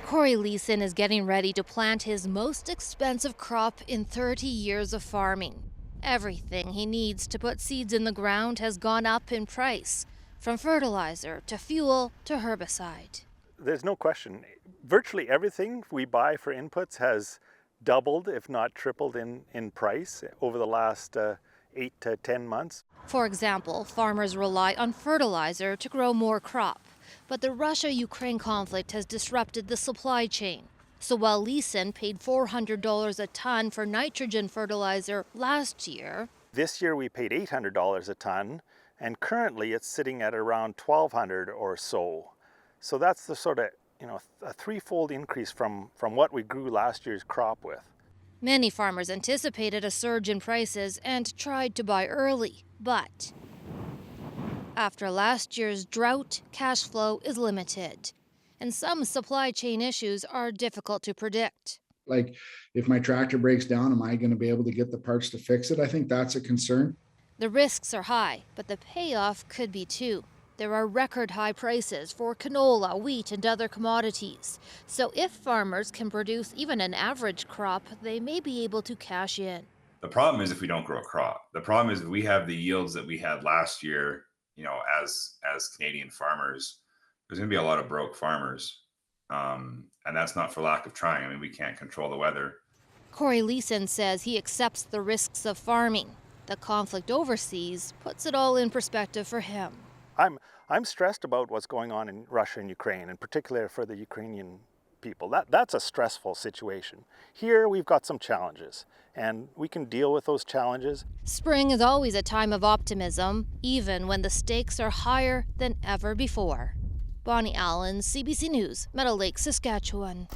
Corey Leeson is getting ready to plant his most expensive crop in 30 years of farming. Everything he needs to put seeds in the ground has gone up in price, from fertilizer to fuel to herbicide. There's no question. Virtually everything we buy for inputs has doubled, if not tripled in price over the last 8 to 10 months. For example, farmers rely on fertilizer to grow more crop, but the Russia-Ukraine conflict has disrupted the supply chain. So while Leeson paid $400 a ton for nitrogen fertilizer last year, this year we paid $800 a ton, and currently it's sitting at around $1,200 or so. So that's the sort of, a threefold increase from what we grew last year's crop with. Many farmers anticipated a surge in prices and tried to buy early, but after last year's drought, cash flow is limited, and some supply chain issues are difficult to predict. Like, if my tractor breaks down, am I going to be able to get the parts to fix it? I think that's a concern. The risks are high, but the payoff could be too. There are record high prices for canola, wheat, and other commodities. So if farmers can produce even an average crop, they may be able to cash in. The problem is if we don't grow a crop. The problem is if we have the yields that we had last year, as Canadian farmers, there's going to be a lot of broke farmers. And that's not for lack of trying. I mean, we can't control the weather. Corey Leeson says he accepts the risks of farming. The conflict overseas puts it all in perspective for him. I'm stressed about what's going on in Russia and Ukraine, in particular for the Ukrainian people. That's a stressful situation. Here we've got some challenges, and we can deal with those challenges. Spring is always a time of optimism, even when the stakes are higher than ever before. Bonnie Allen, CBC News, Meadow Lake, Saskatchewan.